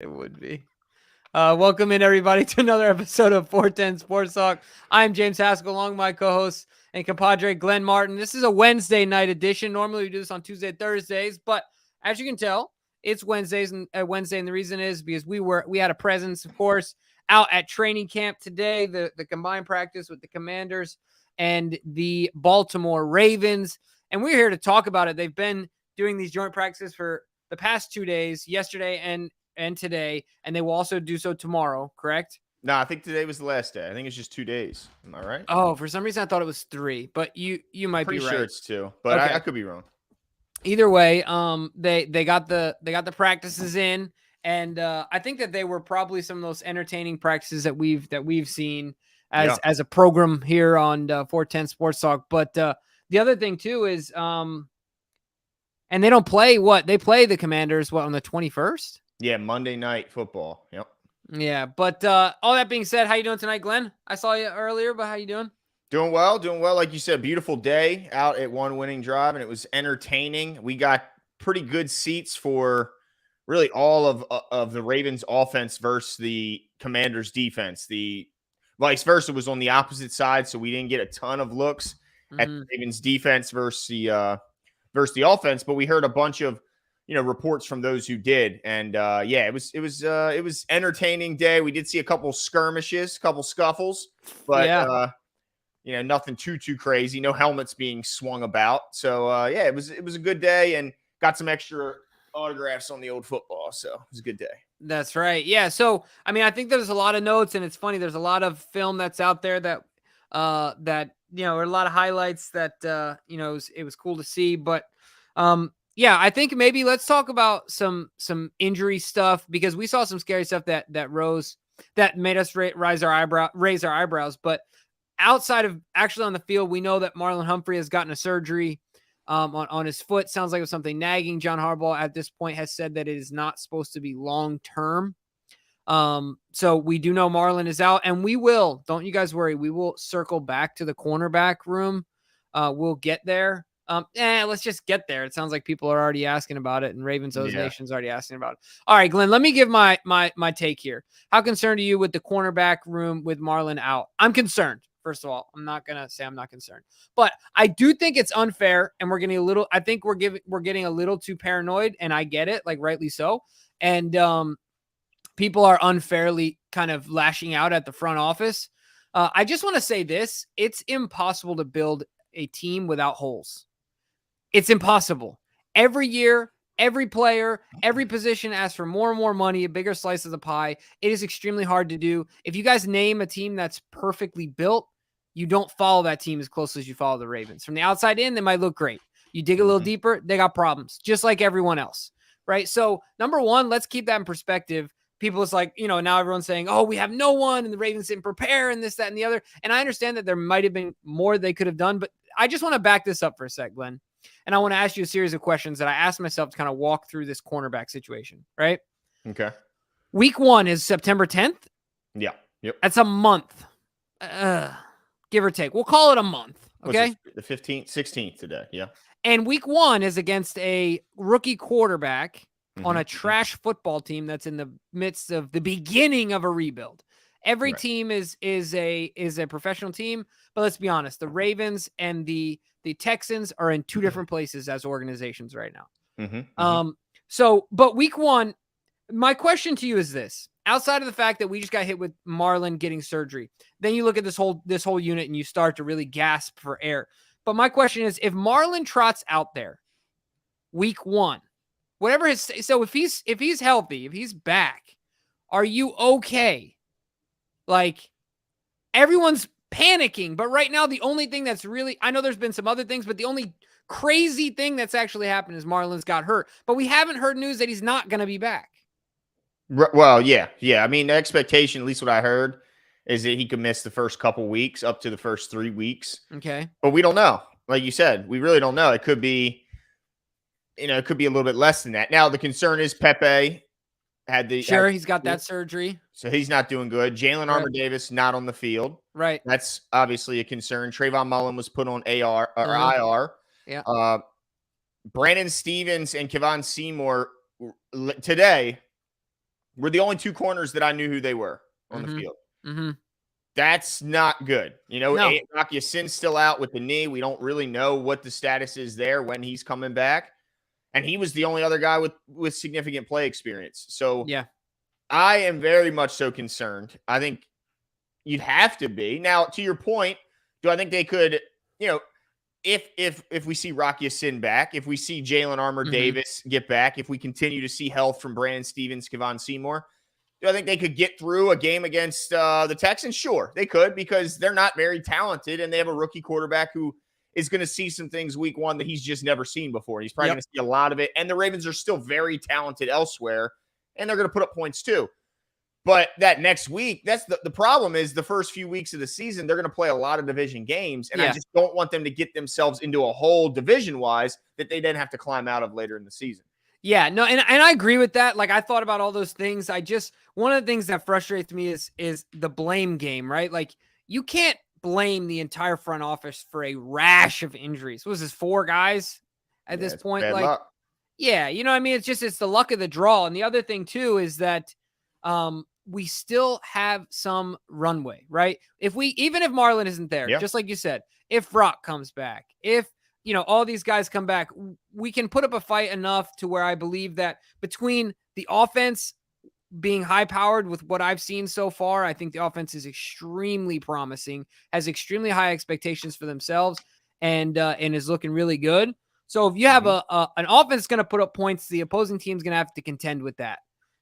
It would be. Welcome in, everybody, to another episode of 410 Sports Talk. I'm James Haskell, along with my co-host and compadre Glenn Martin. This is a Wednesday night edition. Normally, we do this on Tuesday, Thursdays, but as you can tell, it's Wednesday, and the reason is because we had a presence, of course, out at training camp today. The combined practice with the Commanders and the Baltimore Ravens, and we're here to talk about it. They've been doing these joint practices for the past 2 days, yesterday and today, and they will also do so tomorrow, correct? No, I think today was the last day. I think it's just 2 days. Am I right? Oh, for some reason I thought it was 3, but you might be Pretty right. sure it's 2, but Okay. I could be wrong. Either way, they got the practices in, and I think that they were probably some of those entertaining practices that we've seen as a program here on 410 Sports Talk. But the other thing too is and they don't play they play the Commanders on the 21st. Yeah, Monday Night Football. Yep. Yeah, but all that being said, how you doing tonight, Glenn? I saw you earlier, but how you doing? Doing well. Like you said, beautiful day out at One Winning Drive, and it was entertaining. We got pretty good seats for really all of the Ravens offense versus the Commanders defense. The vice versa was on the opposite side, so we didn't get a ton of looks at the Ravens defense versus the offense, but we heard a bunch of reports from those who did, and it was entertaining day. We did see a couple skirmishes, a couple scuffles, but nothing too crazy. No helmets being swung about. So it was a good day, and got some extra autographs on the old football. So it was a good day. That's right. Yeah. So I mean, I think there's a lot of notes, and it's funny. There's a lot of film that's out there that are a lot of highlights that it was cool to see, but I think maybe let's talk about some injury stuff, because we saw some scary stuff that made us raise our eyebrows. But outside of actually on the field, we know that Marlon Humphrey has gotten a surgery on his foot. Sounds like it was something nagging. John Harbaugh at this point has said that it is not supposed to be long term. So we do know Marlon is out, and don't you guys worry, we will circle back to the cornerback room. We'll get there. Let's just get there. It sounds like people are already asking about it, and Ravens Nation's already asking about it. All right, Glenn, let me give my take here. How concerned are you with the cornerback room with Marlon out? I'm concerned. First of all, I'm not going to say I'm not concerned, but I do think it's unfair, and we're getting we're getting a little too paranoid, and I get it, like rightly so. And people are unfairly kind of lashing out at the front office. I just want to say this: it's impossible to build a team without holes. It's impossible. Every year, every player, every position asks for more and more money, a bigger slice of the pie. It is extremely hard to do. If you guys name a team that's perfectly built, you don't follow that team as closely as you follow the Ravens. From the outside in, they might look great. You dig a little deeper, they got problems, just like everyone else, right? So, number one, let's keep that in perspective. People is like, now everyone's saying, oh, we have no one, and the Ravens didn't prepare, and this, that, and the other. And I understand that there might have been more they could have done, but I just want to back this up for a sec, Glenn. And I want to ask you a series of questions that I asked myself to kind of walk through this cornerback situation, right? Okay. Week 1 is September 10th. Yeah. Yep. That's a month. Give or take. We'll call it a month. Okay. The 15th, 16th today. Yeah. And week 1 is against a rookie quarterback on a trash football team that's in the midst of the beginning of a rebuild. Every team is a professional team, but let's be honest, the Ravens and the Texans are in two different places as organizations right now. But week 1, my question to you is this: outside of the fact that we just got hit with Marlon getting surgery, then you look at this whole unit and you start to really gasp for air. But my question is, if Marlon trots out there week 1, if he's healthy, if he's back, are you okay? Like, everyone's panicking, but right now the only thing that's really, I know there's been some other things, but the only crazy thing that's actually happened is Marlon's got hurt, but we haven't heard news that he's not going to be back. Well, yeah. I mean, the expectation, at least what I heard, is that he could miss the first couple weeks, up to the first 3 weeks. Okay. But we don't know. Like you said, we really don't know. It could be, it could be a little bit less than that. Now, the concern is Pepe he's got that surgery, so he's not doing good. Jalen Armour-Davis not on the field. Right. That's obviously a concern. Trayvon Mullen was put on IR. Yeah. Brandon Stevens and Kevon Seymour today were the only two corners that I knew who they were on the field. That's not good. You know, No. Rocky Sin's still out with the knee. We don't really know what the status is there when he's coming back. And he was the only other guy with significant play experience. So yeah, I am very much so concerned. I think you'd have to be. Now, to your point, do I think they could, you know, if we see Rocky Sin back, if we see Jalen Armour Davis get back, if we continue to see health from Brandon Stevens, Kevon Seymour, do I think they could get through a game against the Texans? Sure, they could, because they're not very talented and they have a rookie quarterback who is going to see some things week one that he's just never seen before. He's probably going to see a lot of it. And the Ravens are still very talented elsewhere, and they're going to put up points too. But that next week, that's the problem is the first few weeks of the season, they're going to play a lot of division games. And I just don't want them to get themselves into a hole division-wise that they then have to climb out of later in the season. Yeah, no, and I agree with that. Like, I thought about all those things. One of the things that frustrates me is the blame game, right? Like, you can't blame the entire front office for a rash of injuries. What was this, 4 guys at this point? Bad like, luck. Yeah, you know what I mean? It's the luck of the draw. And the other thing too is that we still have some runway, right? Even if Marlon isn't there, just like you said, if Brock comes back, if all these guys come back, we can put up a fight enough to where I believe that between the offense being high powered with what I've seen so far, I think the offense is extremely promising, has extremely high expectations for themselves, and is looking really good. So if you have an offense going to put up points, the opposing team's going to have to contend with that,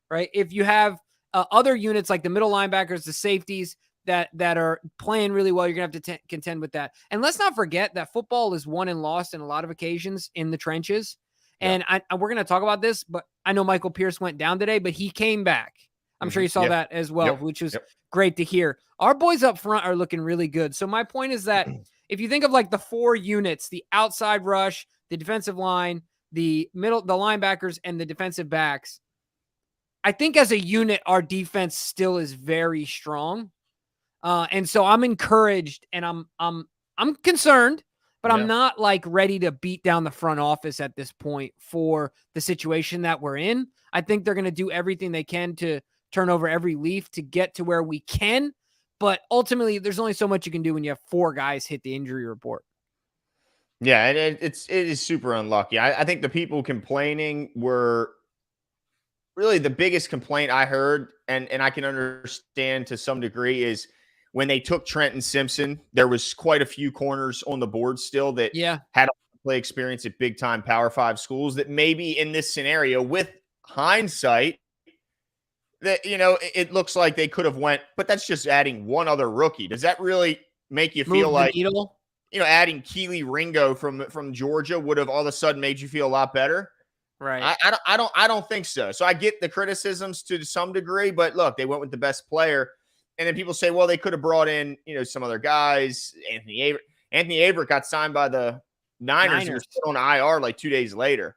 right? If you have other units like the middle linebackers, the safeties that are playing really well, you're going to have to contend with that. And let's not forget that football is won and lost in a lot of occasions in the trenches. And we're going to talk about this, but I know Michael Pierce went down today, but he came back. I'm sure you saw that as well, which was great to hear. Our boys up front are looking really good. So my point is that if you think of like the 4 units, the outside rush, the defensive line, the linebackers, and the defensive backs, I think as a unit, our defense still is very strong. And so I'm encouraged, and I'm concerned, but I'm not like ready to beat down the front office at this point for the situation that we're in. I think they're going to do everything they can to turn over every leaf to get to where we can. But ultimately, there's only so much you can do when you have 4 guys hit the injury report. Yeah, it is super unlucky. I think the people complaining were really the biggest complaint I heard, and I can understand to some degree, is when they took Trenton Simpson, there was quite a few corners on the board still that had play experience at big time Power 5 schools that maybe in this scenario, with hindsight, that, it looks like they could have went, but that's just adding one other rookie. Does that really make you feel like, adding Keely Ringo from Georgia would have all of a sudden made you feel a lot better? Right. I don't think so. So I get the criticisms to some degree, but look, they went with the best player. And then people say, well, they could have brought in, some other guys. Anthony Averett got signed by the Niners. And was put on IR like 2 days later.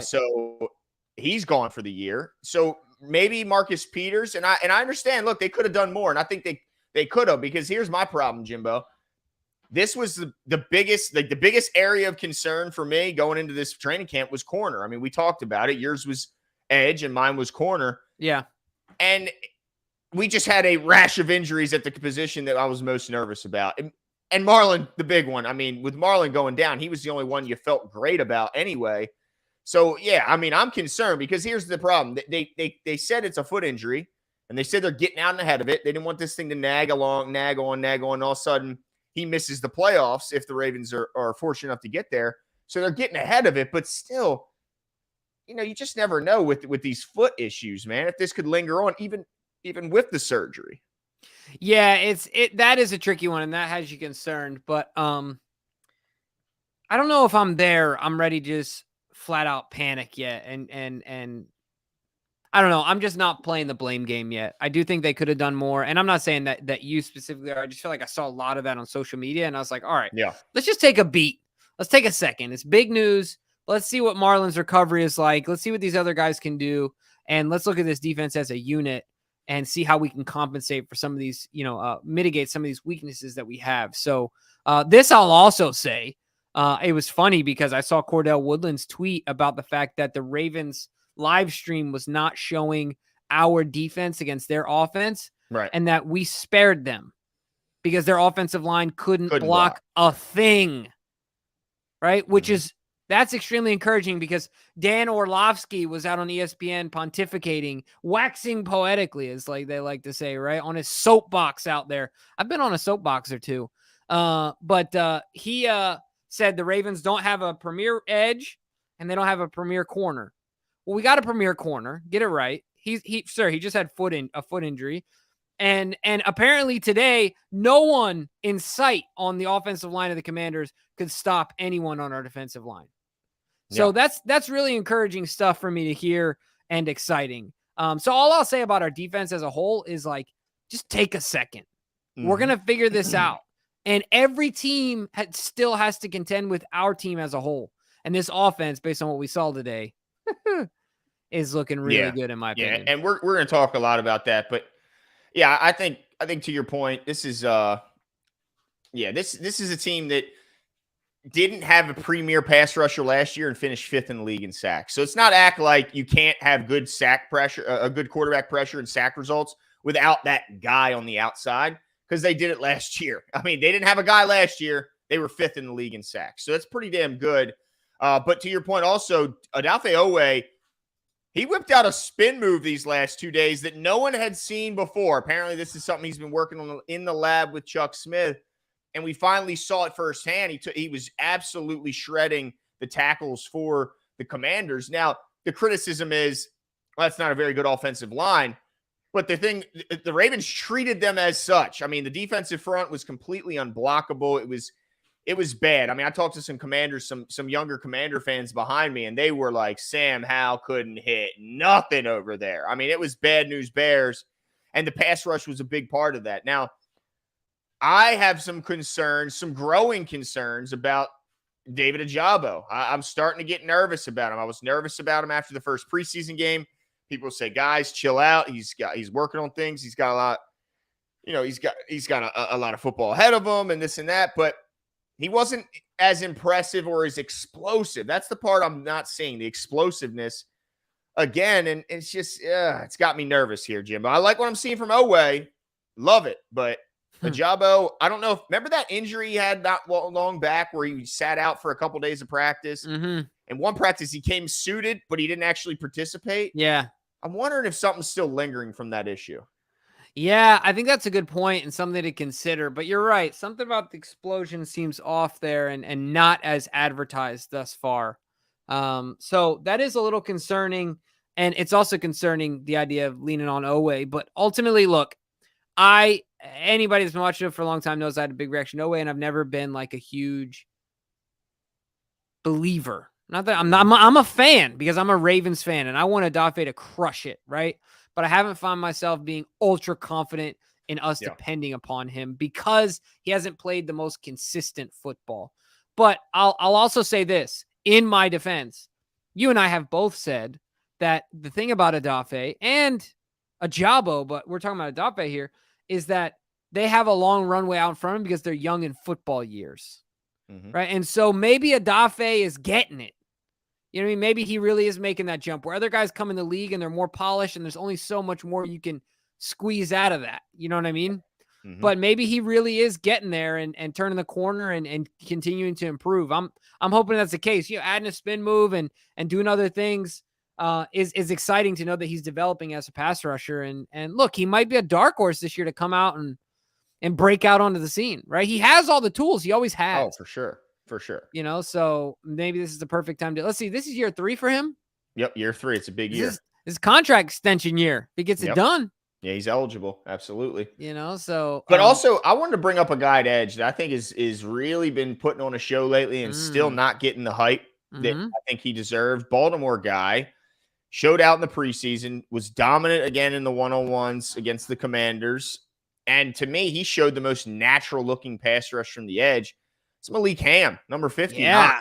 So he's gone for the year. So maybe Marcus Peters, and I understand, look, they could have done more. And I think they could have, because here's my problem, Jimbo. This was the biggest area of concern for me going into this training camp was corner. I mean, we talked about it. Yours was edge and mine was corner. Yeah. And we just had a rash of injuries at the position that I was most nervous about. And Marlon, the big one. I mean, with Marlon going down, he was the only one you felt great about anyway. So, yeah, I mean, I'm concerned because here's the problem. They said it's a foot injury, and they said they're getting out ahead of it. They didn't want this thing to nag on. And all of a sudden, he misses the playoffs if the Ravens are fortunate enough to get there. So they're getting ahead of it, but still, you just never know with these foot issues, man, if this could linger on even with the surgery. Yeah, that is a tricky one, and that has you concerned. But I don't know if I'm there. I'm ready to just flat out panic yet, and I don't know. I'm just not playing the blame game yet. I do think they could have done more, and I'm not saying that you specifically are. I just feel like I saw a lot of that on social media, and I was like, all right, let's just take a beat. Let's take a second. It's big news. Let's see what Marlon's recovery is like. Let's see what these other guys can do, and let's look at this defense as a unit and see how we can compensate for some of these, mitigate some of these weaknesses that we have. So this I'll also say, it was funny because I saw Cordell Woodland's tweet about the fact that the Ravens live stream was not showing our defense against their offense, Right. and that we spared them because their offensive line couldn't block a thing, right? Which is, that's extremely encouraging because Dan Orlovsky was out on ESPN pontificating, waxing poetically, as like they like to say, right? On his soapbox out there. I've been on a soapbox or two. But he said the Ravens don't have a premier edge and they don't have a premier corner. Well, we got a premier corner. Get it right. He just had a foot injury. And apparently today, no one in sight on the offensive line of the Commanders could stop anyone on our defensive line. So that's really encouraging stuff for me to hear and exciting. So all I'll say about our defense as a whole is like, just take a second. We're going to figure this out. And every team still has to contend with our team as a whole. And this offense, based on what we saw today, is looking really good in my opinion. And we're going to talk a lot about that, but yeah, I think to your point, this is this is a team that didn't have a premier pass rusher last year and finished 5th in the league in sacks. So it's not act like you can't have good sack pressure, a good quarterback pressure and sack results without that guy on the outside, because they did it last year. I mean, they didn't have a guy last year. They were 5th in the league in sacks. So that's pretty damn good. But to your point also, Odafe Owe, he whipped out a spin move these last 2 days that no one had seen before. Apparently, this is something he's been working on in the lab with Chuck Smith, and we finally saw it firsthand. He was absolutely shredding the tackles for the Commanders. Now, the criticism is, well, that's not a very good offensive line, but the Ravens treated them as such. I mean, the defensive front was completely unblockable. It was bad. I mean, I talked to some Commanders, some younger Commander fans behind me, and they were like, Sam Howell couldn't hit nothing over there. I mean, it was bad news bears, and the pass rush was a big part of that. Now, I have some concerns, some growing concerns about David Ojabo. I'm starting to get nervous about him. I was nervous about him after the first preseason game. People say, guys, chill out. He's working on things. He's got a lot, he's got a lot of football ahead of him and this and that, but he wasn't as impressive or as explosive. That's the part I'm not seeing, the explosiveness again. And it's just, it's got me nervous here, Jim. But I like what I'm seeing from Owe. Love it. But Ojabo, I don't know. Remember that injury he had not long back where he sat out for a couple days of practice? And one practice he came suited, but he didn't actually participate. Yeah. I'm wondering if something's still lingering from that issue. Yeah, I think that's a good point and something to consider. But you're right. Something about the explosion seems off there and not as advertised thus far. So that is a little concerning. And it's also concerning the idea of leaning on Owe. But ultimately, look, anybody that's been watching it for a long time knows I had a big reaction to Owe, and I've never been like a huge believer. Not that I'm a fan because I'm a Ravens fan and I want Odafe to crush it, right? But I haven't found myself being ultra confident in us depending upon him because he hasn't played the most consistent football. But I'll also say this in my defense. You and I have both said that the thing about Odafe and Ojabo, but we're talking about Odafe here, is that they have a long runway out in front of them because they're young in football years, right? And so maybe Odafe is getting it. You know what I mean? Maybe he really is making that jump where other guys come in the league and they're more polished and there's only so much more you can squeeze out of that. You know what I mean? But maybe he really is getting there and turning the corner and continuing to improve. I'm hoping that's the case. Adding a spin move and doing other things is exciting to know that he's developing as a pass rusher. And look, he might be a dark horse this year to come out and break out onto the scene, right? He has all the tools. He always has. Oh, for sure. For sure. So maybe this is the perfect time to, let's see, this is year 3 for him. Yep. Year 3. It's a big year. This is contract extension year. If he gets it done. Yeah, he's eligible. Absolutely. But also I wanted to bring up a guy at edge that I think is really been putting on a show lately and still not getting the hype that I think he deserved. Baltimore guy showed out in the preseason, was dominant again in the one-on-ones against the Commanders. And to me, he showed the most natural looking pass rush from the edge. It's Malik Ham, number 50. Yeah.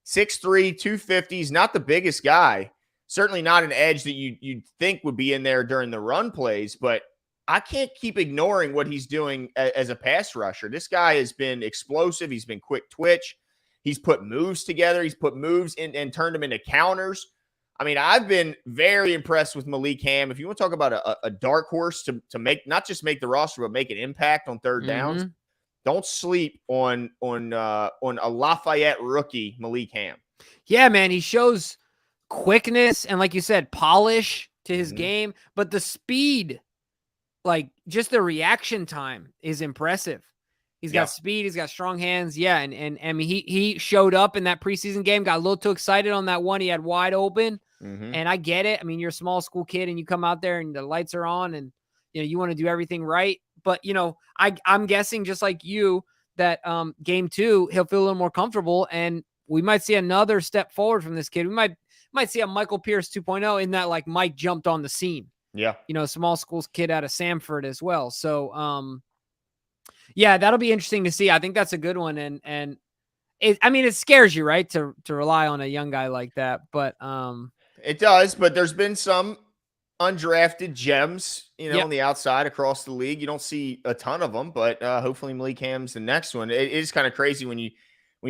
6'3", 250. He's not the biggest guy. Certainly not an edge that you'd think would be in there during the run plays, but I can't keep ignoring what he's doing as a pass rusher. This guy has been explosive. He's been quick twitch. He's put moves together. He's put moves in and turned them into counters. I mean, I've been very impressed with Malik Ham. If you want to talk about a dark horse to make, not just make the roster, but make an impact on third downs, don't sleep on a Lafayette rookie, Malik Ham. Yeah, man, he shows quickness and, like you said, polish to his game, but the speed, like just the reaction time, is impressive. He's got speed. He's got strong hands. Yeah, and I mean, he showed up in that preseason game, got a little too excited on that one. He had wide open, and I get it. I mean, you're a small school kid, and you come out there, and the lights are on, and you want to do everything right. But I'm guessing, just like you, that game 2 he'll feel a little more comfortable, and we might see another step forward from this kid. We might see a Michael Pierce 2.0 in that, like, Mike jumped on the scene. Yeah, small schools kid out of Samford as well. So yeah, that'll be interesting to see. I think that's a good one. And it scares you, right? To rely on a young guy like that. But it does. But there's been some undrafted gems, on the outside across the league. You don't see a ton of them, but hopefully Malik Ham's the next one. It is kind of crazy when you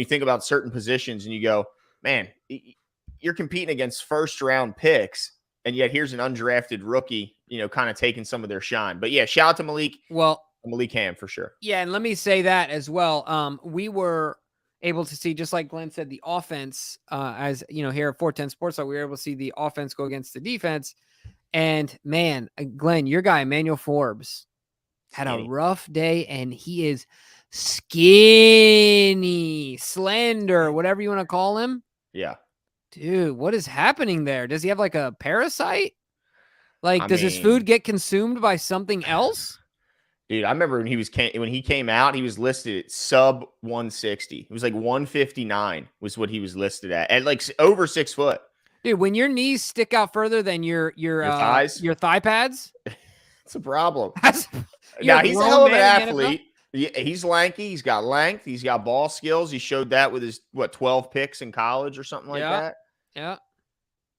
think about certain positions and you go, man, you're competing against first round picks, and yet here's an undrafted rookie, kind of taking some of their shine. But yeah, shout out to Malik. Well, Malik Ham for sure. Yeah, and let me say that as well. We were able to see, just like Glenn said, the offense, as here at 410 Sports, we were able to see the offense go against the defense. And man, Glenn, your guy, Emmanuel Forbes, had a rough day, and he is skinny, slender, whatever you want to call him. Yeah. Dude, what is happening there? Does he have like a parasite? Like, does his food get consumed by something else? Dude, I remember when he came out, he was listed at sub 160. It was like 159 was what he was listed at like over 6 foot. Dude, when your knees stick out further than your thighs, your thigh pads, it's a problem. Now he's a hell of an athlete. He's lanky. He's got length. He's got ball skills. He showed that with his 12 picks in college or something like that. Yeah.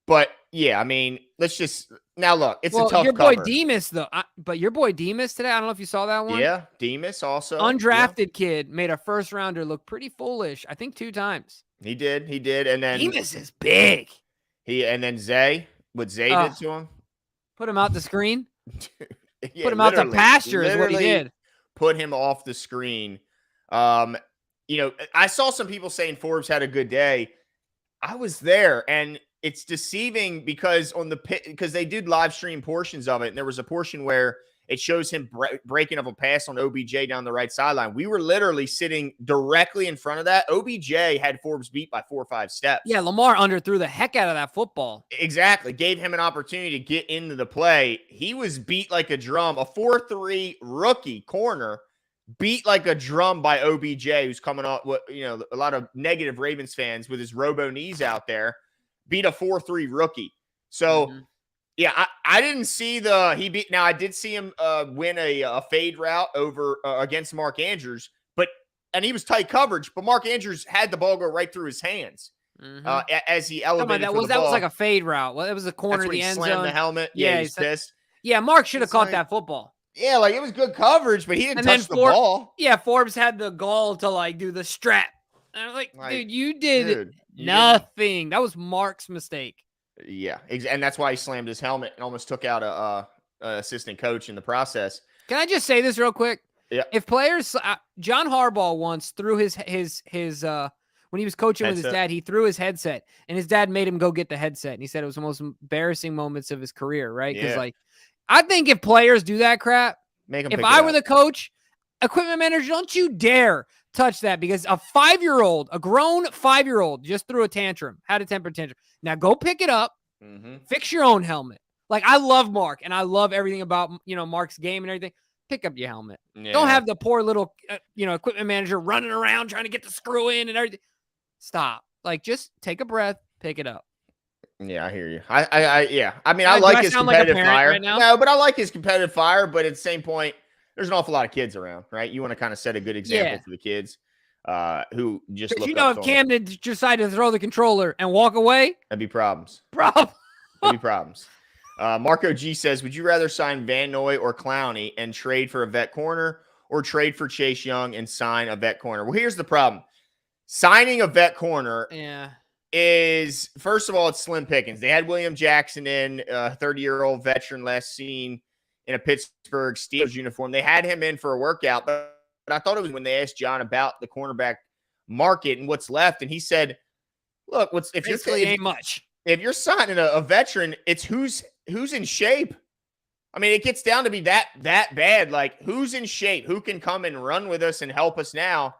But yeah, I mean, let's just now look. It's a tough your cover. boy Demas though. But your boy Demas today, I don't know if you saw that one. Yeah, Demas also undrafted kid made a first rounder look pretty foolish. I think 2 times. He did, and then Demas is big. And then Zay, what Zay did to him, put him out the screen. Yeah, put him out to pasture is what he did. Put him off the screen. I saw some people saying Forbes had a good day. I was there, and it's deceiving because they did live stream portions of it, and there was a portion where it shows him breaking up a pass on OBJ down the right sideline. We were literally sitting directly in front of that. OBJ had Forbes beat by 4 or 5 steps. Yeah, Lamar underthrew the heck out of that football. Exactly. Gave him an opportunity to get into the play. He was beat like a drum. A 4-3 rookie corner beat like a drum by OBJ, who's coming off a lot of negative Ravens fans with his robo knees out there. Beat a 4-3 rookie. So, yeah, I didn't see now I did see him win a fade route over against Mark Andrews, and he was tight coverage, but Mark Andrews had the ball go right through his hands as he elevated that was like a fade route. Well, it was a corner of the end zone. Slammed the helmet. Yeah, he's pissed. Yeah, Mark should have caught that football. Yeah, like it was good coverage, but he didn't touch the ball. Yeah, Forbes had the gall to do the strap. And I was like, dude, you did nothing. That was Mark's mistake. Yeah, and that's why he slammed his helmet and almost took out a assistant coach in the process. Can I just say this real quick? Yeah. If players, John Harbaugh once threw his when he was coaching with his dad, he threw his headset, and his dad made him go get the headset, and he said it was the most embarrassing moments of his career, right? Because I think if players do that crap, if I were the coach, equipment manager, don't you dare touch that, because a grown 5-year-old just threw a tantrum, had a temper tantrum. Now go pick it up, fix your own helmet. Like, I love Mark, and I love everything about, Mark's game and everything. Pick up your helmet. Yeah. Don't have the poor little, equipment manager running around trying to get the screw in and everything. Stop. Like, just take a breath, pick it up. Yeah, I hear you. I mean, I like his competitive fire. Right now? No, but I like his competitive fire. But at the same point, there's an awful lot of kids around, right? You want to kind of set a good example for the kids who just look up. If Camden decided to throw the controller and walk away, that'd be problems. That'd be problems. Marco G says, would you rather sign Van Noy or Clowney and trade for a vet corner, or trade for Chase Young and sign a vet corner? Well, here's the problem. Signing a vet corner is, first of all, it's slim pickings. They had William Jackson in, a 30-year-old veteran last seen in a Pittsburgh Steelers uniform. They had him in for a workout, but I thought it was when they asked John about the cornerback market and what's left, and he said, "Look, Ain't much. If you're signing a veteran, it's who's in shape. I mean, it gets down to be that bad. Like, who's in shape? Who can come and run with us and help us now?"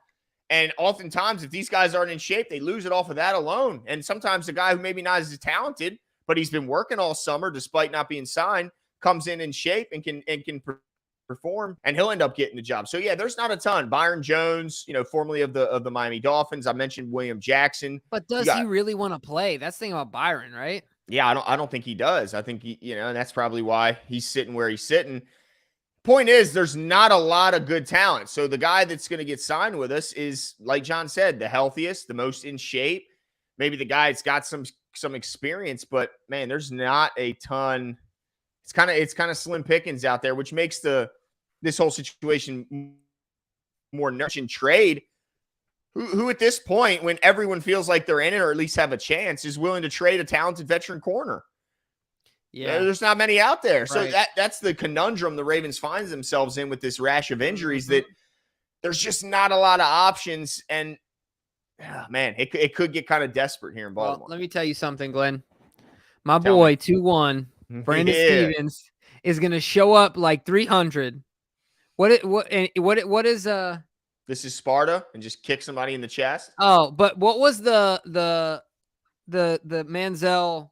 And oftentimes, if these guys aren't in shape, they lose it off of that alone. And sometimes the guy who maybe not as talented, but he's been working all summer despite not being signed, comes in shape and can perform, and he'll end up getting the job. So yeah, there's not a ton. Byron Jones, formerly of the Miami Dolphins. I mentioned William Jackson. But does he really want to play? That's the thing about Byron, right? Yeah, I don't think he does. I think he, and that's probably why he's sitting where he's sitting. Point is, there's not a lot of good talent. So the guy that's going to get signed with us is, like John said, the healthiest, the most in shape. Maybe the guy that's got some experience, but man, there's not a ton. It's kind of slim pickings out there, which makes this whole situation more nourishing. Trade who at this point, when everyone feels like they're in it or at least have a chance, is willing to trade a talented veteran corner. Yeah, there's not many out there. Right. So that's the conundrum the Ravens finds themselves in with this rash of injuries, that there's just not a lot of options. And man, it could get kind of desperate here in Baltimore. Well, let me tell you something, Glenn. My boy, 2-1, Brandon Stevens, is going to show up like 300. What is This is Sparta, and just kick somebody in the chest. Oh, but what was the Manziel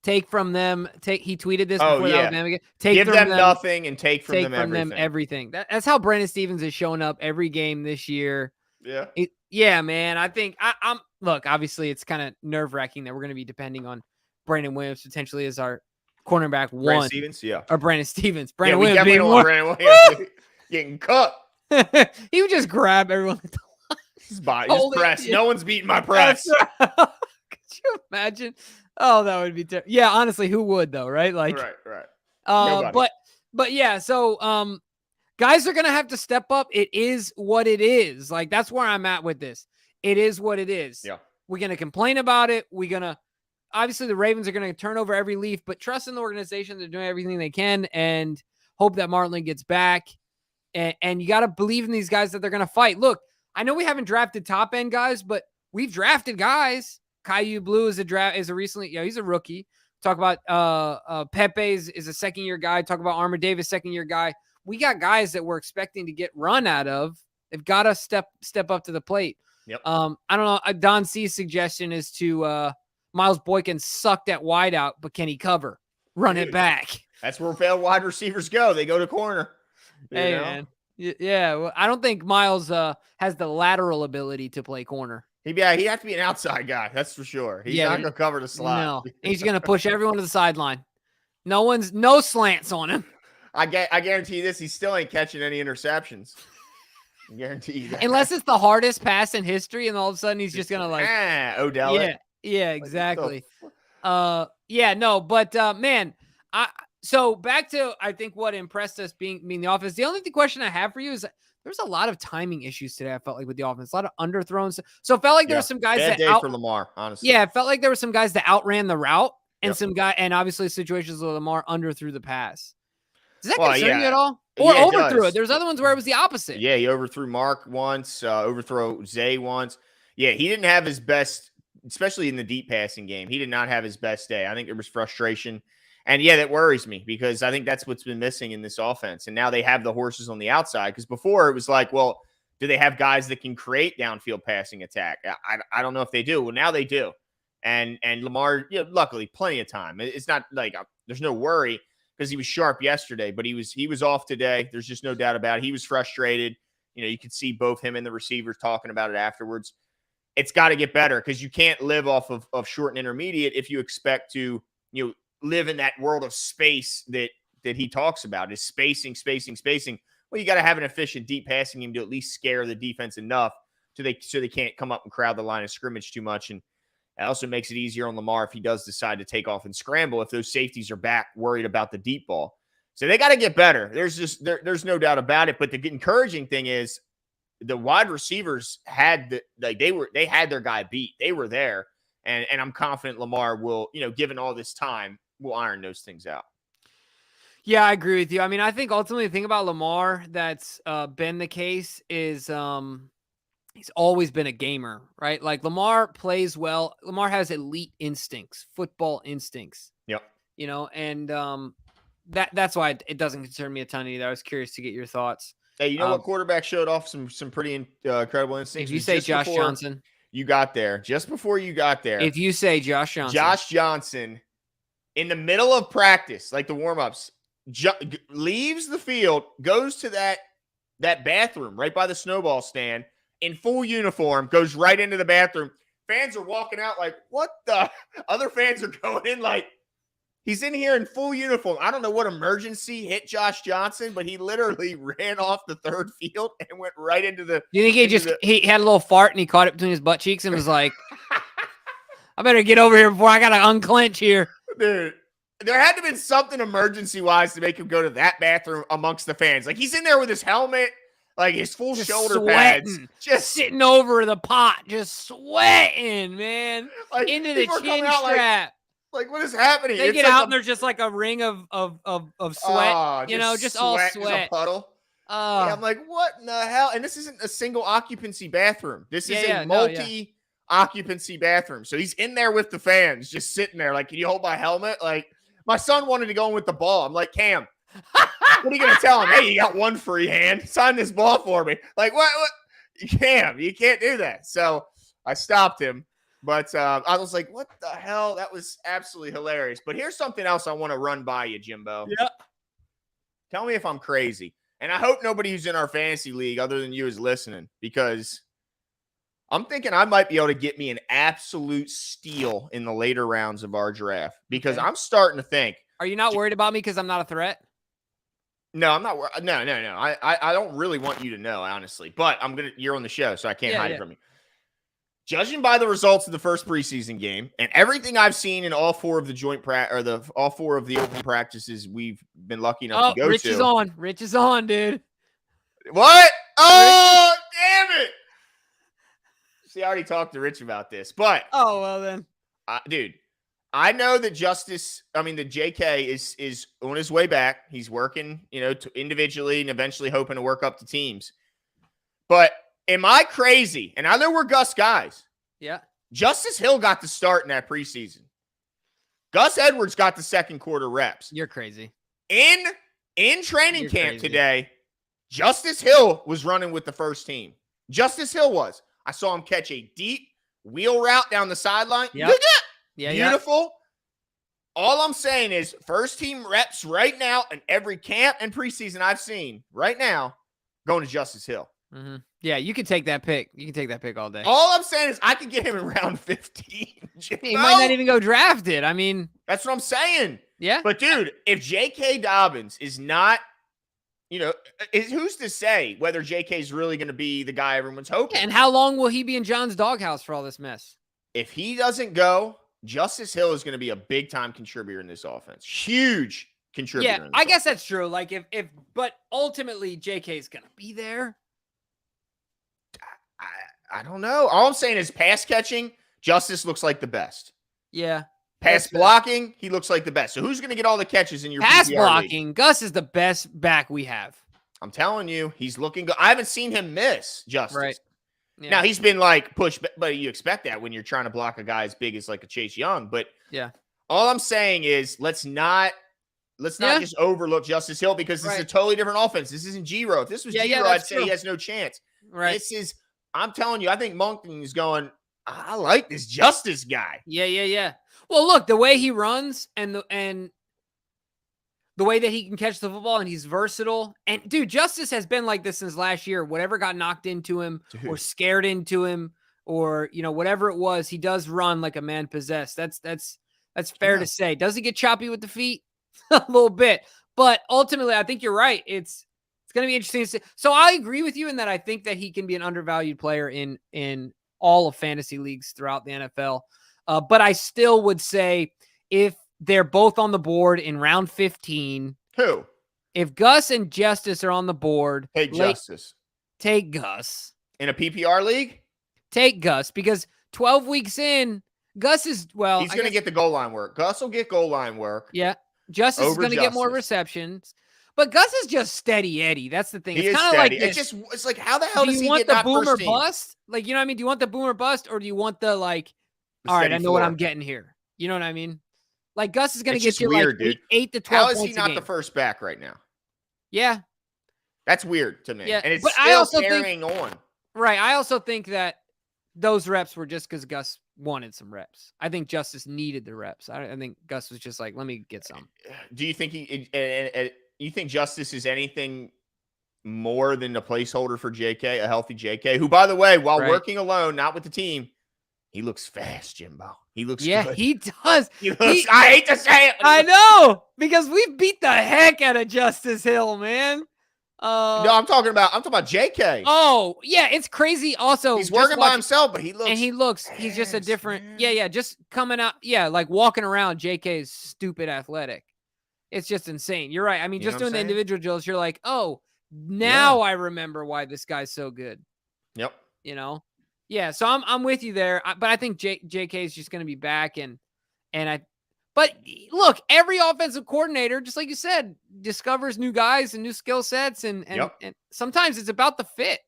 take from them? He tweeted this before the Alabama game. Give them nothing and take from them everything. That's how Brandon Stevens is showing up every game this year. Yeah. Yeah, man. I think I'm look, obviously it's kind of nerve-wracking that we're going to be depending on Brandon Williams potentially as our cornerback one. Brandon Stevens, yeah. Or Brandon Stevens. Brandon Williams being one. Brandon Williams getting cooked. He would just grab everyone at the line. His body, his press. No one's beating my press. Could you imagine? Oh, that would be terrible. Yeah, honestly, who would though, right? Like, right. But yeah, so guys are gonna have to step up. It is what it is. Like, that's where I'm at with this. It is what it is. Yeah. We're gonna complain about it. Obviously the Ravens are gonna turn over every leaf, but trust in the organization. They're doing everything they can and hope that Martin gets back. And you got to believe in these guys that they're going to fight. Look, I know we haven't drafted top end guys, but we've drafted guys. Caillou Blue is he's a rookie. Talk about Pepe is a second-year guy. Talk about Armour Davis, second-year guy. We got guys that we're expecting to get run out of. They've got to step up to the plate. Yep. I don't know. Don C's suggestion is to Miles Boykin sucked at wide out, but can he cover? Run it back. That's where failed wide receivers go. They go to corner. Hey, man. Yeah. Well, I don't think Miles has the lateral ability to play corner. He'd have to be an outside guy. That's for sure. He's not going to cover the slot. No, he's going to push everyone to the sideline. No slants on him. I guarantee you this. He still ain't catching any interceptions. I guarantee you that. Unless it's the hardest pass in history, and all of a sudden he's just going to Odell. Yeah, exactly. But man, So back to, I think, what impressed us being the offense. The only question I have for you is there's a lot of timing issues today. I felt like with the offense, a lot of underthrows. So it felt like there were some guys bad day for Lamar, honestly. Yeah, it felt like there were some guys that outran the route and obviously situations where Lamar underthrew the pass. Does that concern you at all? Or overthrew it? There's other ones where it was the opposite. Yeah, he overthrew Mark once, overthrow Zay once. Yeah, he didn't have his best, especially in the deep passing game. He did not have his best day. I think there was frustration. And yeah, that worries me because I think that's what's been missing in this offense. And now they have the horses on the outside, because before it was like, well, do they have guys that can create downfield passing attack? I don't know if they do. Well, now they do. And Lamar, luckily, plenty of time. It's not like there's no worry because he was sharp yesterday, but he was off today. There's just no doubt about it. He was frustrated. You could see both him and the receivers talking about it afterwards. It's got to get better because you can't live off of short and intermediate if you expect to, live in that world of space that he talks about, is spacing. Well, you got to have an efficient deep passing game to at least scare the defense enough so they can't come up and crowd the line of scrimmage too much. And it also makes it easier on Lamar if he does decide to take off and scramble, if those safeties are back worried about the deep ball. So they got to get better. There's no doubt about it. But the encouraging thing is the wide receivers had they had their guy beat. They were there. And I'm confident Lamar will, given all this time, will iron those things out. Yeah, I agree with you. I mean, I think ultimately the thing about Lamar that's been the case is he's always been a gamer, right? Like Lamar plays well. Lamar has elite instincts, football instincts. Yep. And that's why it doesn't concern me a ton either. I was curious to get your thoughts. Hey, you know what quarterback showed off some pretty incredible instincts? If you say Josh Johnson. You got there. Just before you got there. If you say Josh Johnson. Josh Johnson, in the middle of practice, like the warm-ups, leaves the field, goes to that bathroom right by the snowball stand in full uniform, goes right into the bathroom. Fans are walking out like, what the? Other fans are going in like, he's in here in full uniform. I don't know what emergency hit Josh Johnson, but he literally ran off the third field and went right into the. You think he had a little fart and he caught it between his butt cheeks and was like, I better get over here before I got to unclench here. Dude, there had to have been something emergency-wise to make him go to that bathroom amongst the fans. Like, he's in there with his helmet, like his full shoulder pads. Just sitting over the pot, just sweating, man. Like, into the chin strap. Like, what is happening? They get out and there's just like a ring of sweat, just all sweat. Just a puddle. I'm like, what in the hell? And this isn't a single occupancy bathroom. This is a multi-occupancy bathroom. So he's in there with the fans, just sitting there. Like, can you hold my helmet? Like, my son wanted to go in with the ball. I'm like, Cam, what are you going to tell him? Hey, you got one free hand. Sign this ball for me. Like, what? Cam, you can't do that. So I stopped him. But I was like, what the hell? That was absolutely hilarious. But here's something else I want to run by you, Jimbo. Yeah. Tell me if I'm crazy. And I hope nobody who's in our fantasy league other than you is listening, because I'm thinking I might be able to get me an absolute steal in the later rounds of our draft, because I'm starting to think. Are you not worried about me because I'm not a threat? No, I'm not. No. I don't really want you to know, honestly. But you're on the show, so I can't hide it from you. Judging by the results of the first preseason game and everything I've seen in all four of the all four of the open practices we've been lucky enough to go Rich to. is on. Rich is on, dude. What? Oh, damn it. See, I already talked to Rich about this, but. Oh, well then. Dude, I know that the JK is on his way back. He's working, individually and eventually hoping to work up to teams. But am I crazy? And I know we're Gus guys. Yeah. Justice Hill got the start in that preseason. Gus Edwards got the second quarter reps. You're crazy. In training camp today, Justice Hill was running with the first team. Justice Hill was. I saw him catch a deep wheel route down the sideline. Yep. Yeah, beautiful. All I'm saying is first team reps right now in every camp and preseason I've seen right now going to Justice Hill. Mm-hmm. Yeah, you can take that pick. You can take that pick all day. All I'm saying is I could get him in round 15. He might not even go drafted. I mean, that's what I'm saying. Yeah. But dude, if J.K. Dobbins is not, who's to say whether J.K. is really going to be the guy everyone's hoping? Yeah, and how long will he be in John's doghouse for all this mess? If he doesn't go, Justice Hill is going to be a big time contributor in this offense. Huge contributor. Yeah, I guess that's true. Like but ultimately J.K. is going to be there. I don't know. All I'm saying is pass catching, Justice looks like the best. Yeah. Pass blocking, he looks like the best. So who's going to get all the catches in your pass PPR blocking? league? Gus is the best back we have. I'm telling you, he's looking good. I haven't seen him miss Justice. Right. Yeah. Now he's been like pushed, but you expect that when you're trying to block a guy as big as like a Chase Young. But yeah, all I'm saying is let's not just overlook Justice Hill, because this is a totally different offense. This isn't Giro. If this was Giro, I'd say he has no chance. Right. This is. I'm telling you, I think Monkton is going, I like this Justice guy. Yeah. Well, look, the way he runs and the way that he can catch the football, and he's versatile. And dude, Justice has been like this since last year. Whatever got knocked into him or scared into him or, whatever it was, he does run like a man possessed. That's fair to say. Does he get choppy with the feet? A little bit. But ultimately, I think you're right. It's going to be interesting to see. So I agree with you in that I think that he can be an undervalued player in all of fantasy leagues throughout the NFL. But I still would say if they're both on the board in round 15. Who? If Gus and Justice are on the board. Take Justice. Take Gus. In a PPR league? Take Gus, because 12 weeks in, Gus is He's going to get the goal line work. Gus will get goal line work. Yeah. Justice is going to get more receptions. But Gus is just steady Eddie. That's the thing. It's kind of like this. It's like, how the hell does he want get the not boomer first team? bust? Like, you know what I mean? Do you want the boomer bust, or do you want the like, all right, I know what I'm getting here. You know what I mean? Like Gus is going to get you weird, like dude. 8 to 12 points. How is he not the first back right now? Yeah. That's weird to me. Yeah. And it's but still I also carrying on. Right. I also think that those reps were just because Gus wanted some reps. I think Justice needed the reps. I think Gus was just like, let me get some. Do you think you think Justice is anything more than a placeholder for JK, a healthy JK, who, by the way, while working alone, not with the team, he looks fast, Jimbo. He looks good. He does. I hate to say it. I know, because we beat the heck out of Justice Hill, man. No, I'm talking about JK. Oh, yeah, it's crazy. Also, he's working by himself, but he's just a different, man. Yeah, just coming out, like walking around, JK is stupid athletic. It's just insane. You're right. I mean, just doing the individual drills, you're like, oh, now I remember why this guy's so good. Yep. You know? Yeah, so I'm with you there, but I think JK is just going to be back, but look, every offensive coordinator, just like you said, discovers new guys and new skill sets, and sometimes it's about the fit.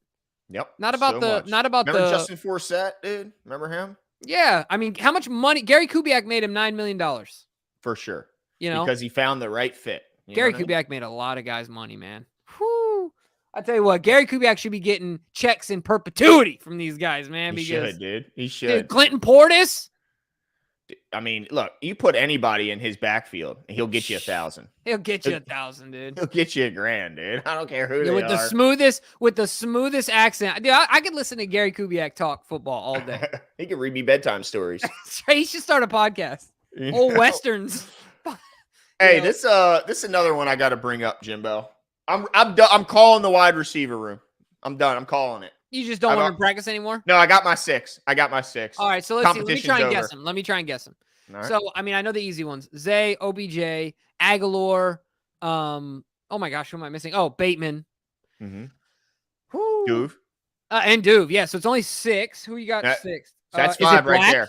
Yep. Not about Remember Justin Forsett, dude? Remember him? Yeah. I mean, how much money? Gary Kubiak made him $9 million. For sure. You know, because he found the right fit. Gary Kubiak made a lot of guys money, man. Whew. I tell you what, Gary Kubiak should be getting checks in perpetuity from these guys, man. He should, dude. He should. Dude, Clinton Portis. I mean, look, you put anybody in his backfield, and he'll get you 1,000. He'll get you 1,000, dude. He'll get you $1,000, dude. I don't care who they with the smoothest accent. Dude, I could listen to Gary Kubiak talk football all day. He could read me bedtime stories. He should start a podcast. Old Westerns. Hey, this is another one I got to bring up, Jimbo. I'm done. I'm calling the wide receiver room. I'm done. I'm calling it. You just don't want to practice anymore? No, I got my 6. All right, so let's see. Let me try and guess them. Right. So, I mean, I know the easy ones. Zay, OBJ, Aguilar. Oh my gosh, who am I missing? Oh, Bateman. Mm-hmm. Duve. And Duve. Yeah, so it's only 6. Who you got 6? That's 5 right there.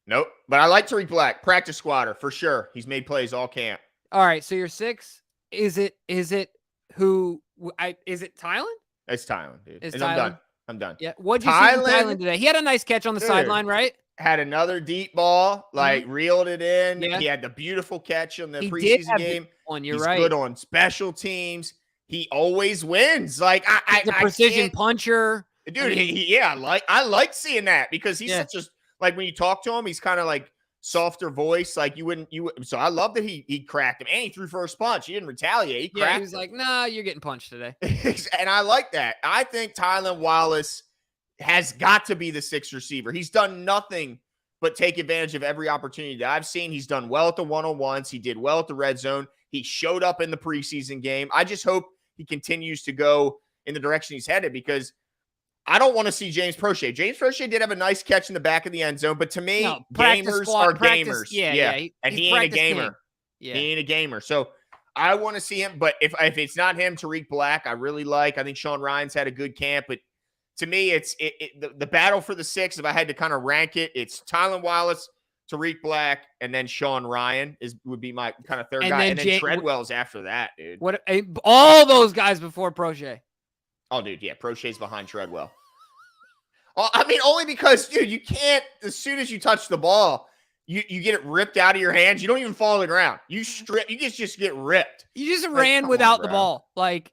Nope. But I like Tariq Black. Practice squatter for sure. He's made plays all camp. All right, so you're 6. Is it Tylen? It's Tylen, dude. Tylen? I'm done. Yeah. What'd you see from Tylen today? He had a nice catch on the sideline, right? Had another deep ball, reeled it in. Yeah. He had the beautiful catch on the preseason game. He's right. Good on special teams. He always wins. Like he's a precision puncher, dude. I like seeing that because he's such a like when you talk to him, he's kind of like softer voice. Like you wouldn't. So I love that he cracked him and he threw first punch. He didn't retaliate. He cracked. He was like, "Nah, you're getting punched today." And I like that. I think Tylan Wallace has got to be the 6th receiver. He's done nothing but take advantage of every opportunity that I've seen. He's done well at the one-on-ones. He did well at the red zone. He showed up in the preseason game. I just hope he continues to go in the direction he's headed because I don't want to see James Prochet. James Prochet did have a nice catch in the back of the end zone, but to me, gamers are gamers. Yeah. And he ain't a gamer. Yeah. He ain't a gamer. So I want to see him, but if it's not him, Tariq Black, I really like. I think Sean Ryan's had a good camp, but to me, it's the battle for the 6. If I had to kind of rank it, it's Tylan Wallace, Tariq Black, and then Sean Ryan would be my kind of third guy, and then Treadwell's after that, dude. What all those guys before Prochet? Oh, dude, yeah, Prochet's behind Treadwell. I mean, only because, dude, you can't. As soon as you touch the ball, you get it ripped out of your hands. You don't even fall to the ground. You strip. You just get ripped. You just ran without the ball, Like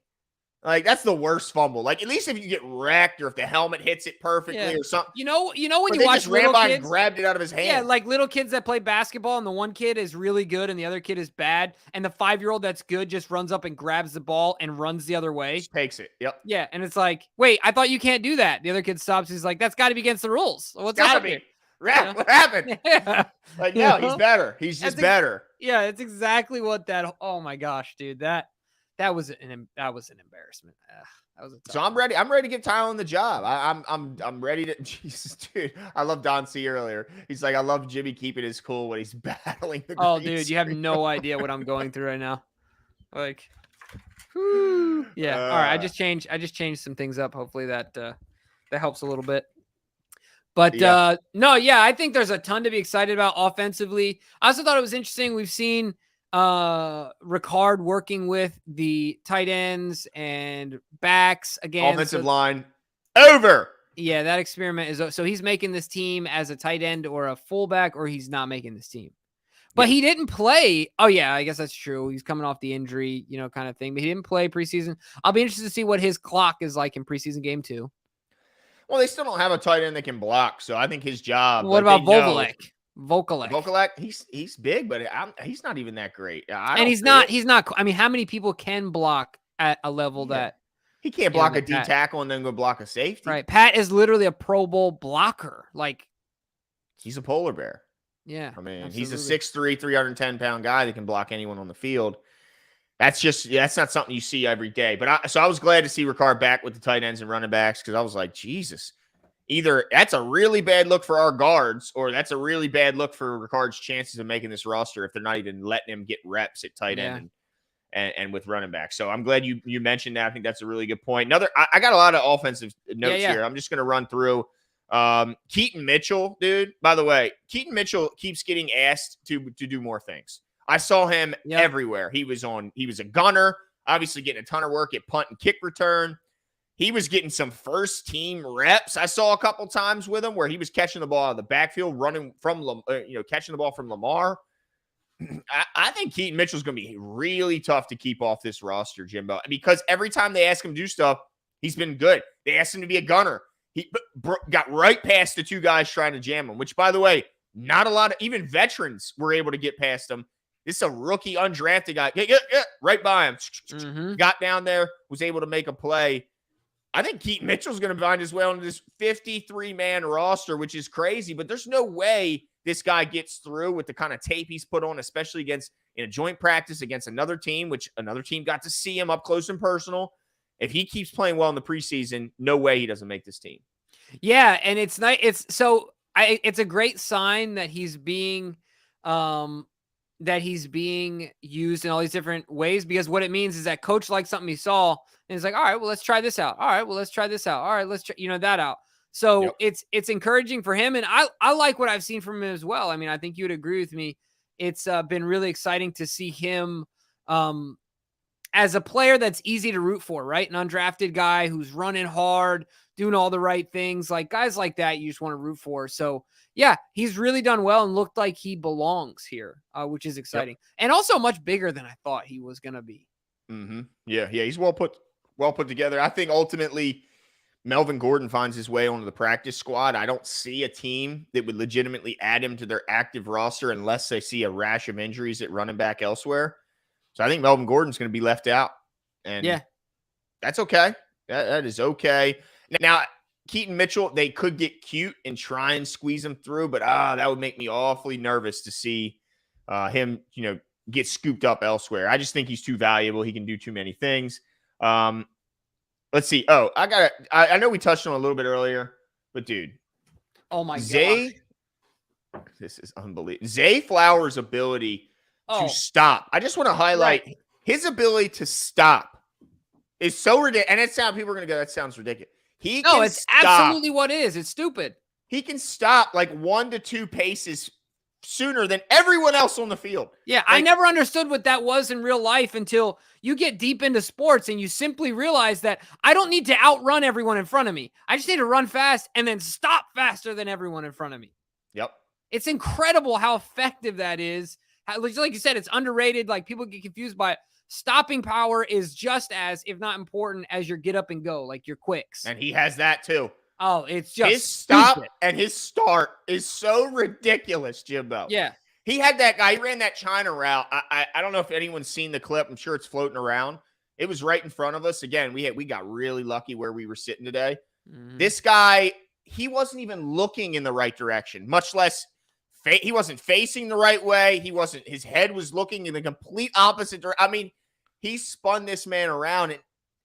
that's the worst fumble. Like at least if you get wrecked or if the helmet hits it perfectly or something. You know when you watch little kids, and grabbed it out of his hand. Yeah, like little kids that play basketball and the one kid is really good and the other kid is bad, and the 5-year-old that's good just runs up and grabs the ball and runs the other way. Just takes it. Yep. Yeah, and it's like, wait, I thought you can't do that. The other kid stops. He's like, that's got to be against the rules. What's happening? What happened? Yeah. Like no, he's better. He's just better. Yeah, it's exactly what that. Oh my gosh, dude, that was an embarrassment. So I'm ready. I'm ready to give Tylen the job. I'm ready to. Jesus, dude. I love Don C earlier. He's like, I love Jimmy keeping his cool when he's battling the. Oh, dude, you have no idea what I'm going through right now. Like, whew. Yeah. All right. I just changed some things up. Hopefully that helps a little bit. But Yeah. no, yeah, I think there's a ton to be excited about offensively. I also thought it was interesting. We've seen Ricard working with the tight ends and backs again. Offensive So line over. yeah, that experiment is so he's making this team as a tight end or a fullback, or he's not making this team. But Yeah. he didn't play. Oh yeah, I guess that's true. He's coming off the injury, kind of thing. But he didn't play preseason. I'll be interested to see what his clock is like in preseason game 2. Well, they still don't have a tight end that can block, so I think his job, What like they about know, Vokalek? Vokalek, he's big, but he's not even that great. I And don't he's see it. not. I mean, how many people can block at a level Yeah. that He can't block a that D Pat, tackle and then go block a safety. right? Pat is literally a Pro Bowl blocker. Like, He's a polar bear. yeah, I mean, absolutely. he's a 6'3", 310-pound guy that can block anyone on the field. That's not something you see every day. But I was glad to see Ricard back with the tight ends and running backs, because I was like, Jesus, either that's a really bad look for our guards, or that's a really bad look for Ricard's chances of making this roster if they're not even letting him get reps at tight end and with running back. So I'm glad you mentioned that. I think that's a really good point. I got a lot of offensive notes here. I'm just going to run through. Keaton Mitchell, dude. By the way, Keaton Mitchell keeps getting asked to do more things. I saw him everywhere. He was a gunner, obviously getting a ton of work at punt and kick return. He was getting some first team reps. I saw a couple times with him where he was catching the ball out of the backfield, running from, catching the ball from Lamar. I think Keaton Mitchell's going to be really tough to keep off this roster, Jimbo, because every time they ask him to do stuff, he's been good. They asked him to be a gunner. He got right past the 2 guys trying to jam him, which, by the way, not a lot of even veterans were able to get past him. This is a rookie, undrafted guy. Right by him. Mm-hmm. Got down there, was able to make a play. I think Keaton Mitchell's going to find his way onto this 53-man roster, which is crazy, but there's no way this guy gets through with the kind of tape he's put on, especially in a joint practice against another team, which another team got to see him up close and personal. If he keeps playing well in the preseason, no way he doesn't make this team. Yeah, and it's nice. It's a great sign that he's being used in all these different ways, because what it means is that coach liked something he saw and it's like, all right, well, let's try this out. All right, well, let's try this out. All right, let's try, that out. So it's encouraging for him. And I like what I've seen from him as well. I mean, I think you would agree with me. It's been really exciting to see him as a player that's easy to root for, right? An undrafted guy who's running hard, doing all the right things. Like guys like that, you just want to root for. So yeah, he's really done well and looked like he belongs here, which is exciting. And also much bigger than I thought he was going to be. Mm-hmm. Yeah. He's well put together. I think ultimately Melvin Gordon finds his way onto the practice squad. I don't see a team that would legitimately add him to their active roster unless they see a rash of injuries at running back elsewhere. So I think Melvin Gordon's going to be left out. And that's okay. That is okay. Now, Keaton Mitchell, they could get cute and try and squeeze him through, but that would make me awfully nervous to see him, get scooped up elsewhere. I just think he's too valuable. He can do too many things. Let's see. Oh, I know we touched on it a little bit earlier, but dude. Oh my God. This is unbelievable. Zay Flowers' ability to stop. I just want to highlight his ability to stop is so ridiculous. And people are going to go, that sounds ridiculous. It's absolutely what it is. It's stupid. He can stop like 1 to 2 paces sooner than everyone else on the field. Yeah, I never understood what that was in real life until you get deep into sports and you simply realize that I don't need to outrun everyone in front of me. I just need to run fast and then stop faster than everyone in front of me. Yep. It's incredible how effective that is. Like you said, it's underrated. Like people get confused by it. Stopping power is just as, if not important, as your get up and go, like your quicks. And he has that too. Oh, it's just his stop stupid. And his start is so ridiculous, Jimbo. Yeah. He had that guy. He ran that China route. I don't know if anyone's seen the clip. I'm sure it's floating around. It was right in front of us. Again, we got really lucky where we were sitting today. Mm-hmm. This guy, he wasn't even looking in the right direction, much less he wasn't facing the right way. His head was looking in the complete opposite direction. I mean, he spun this man around, and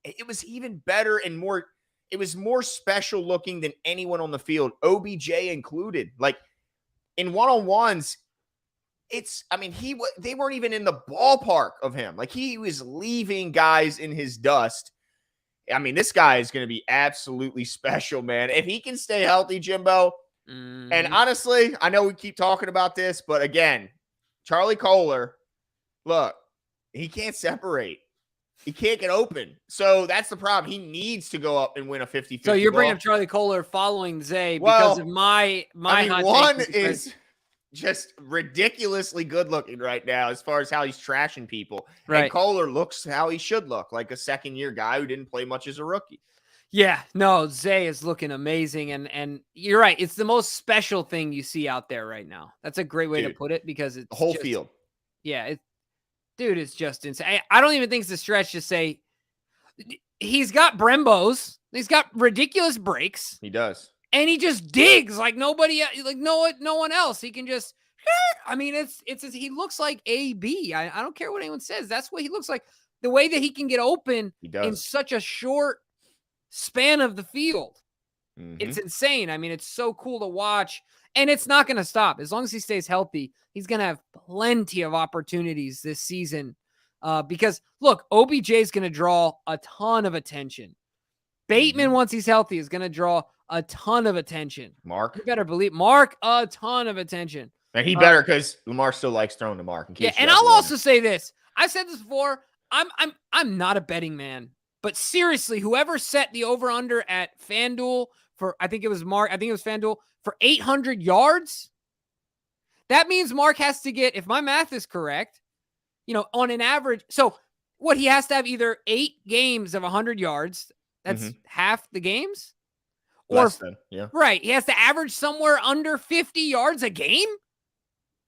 it was even better and it was more special looking than anyone on the field, OBJ included. Like in one-on-ones, they weren't even in the ballpark of him. Like he was leaving guys in his dust. I mean, this guy is going to be absolutely special, man. If he can stay healthy, Jimbo, And Mhm. honestly, I know we keep talking about this, but again, Charlie Kohler, look, he can't separate. He can't get open. So that's the problem. He needs to go up and win a 50-50 So you're bringing ball. up Charlie Kohler following Zay because of Well, my I mean, hot one take. is just ridiculously good looking right now as far as how he's trashing people. And Right. Kohler looks how he should look, like a second-year guy who didn't play much as a rookie. Yeah, no, Zay is looking amazing, and you're right. It's the most special thing you see out there right now. That's a great way to put it because it's The whole just, field. yeah, dude, it's just insane. I don't even think it's a stretch to say he's got Brembos, he's got ridiculous breaks, He does. and he just digs like nobody, like no one else. He can just, I mean, he looks like AB. I don't care what anyone says. That's what he looks like. The way that he can get open He in does. such a short span of the field. Mhm. It's insane. I mean, it's so cool to watch, and it's not going to stop. As long as he stays healthy, he's going to have plenty of opportunities this season. Because look, OBJ is going to draw a ton of attention. Bateman, once he's healthy, is going to draw a ton of attention. Mark. You better believe Mark, a ton of attention. And he better, because Lamar still likes throwing to Mark. Yeah, and I'll also say this. I've said this before. I'm not a betting man, but seriously, whoever set the over-under at FanDuel for, I think it was FanDuel for 800 yards, that means Mark has to get, if my math is correct, on an average. So what, he has to have either 8 games of 100 yards. That's half the games. Less than, yeah. Right. He has to average somewhere under 50 yards a game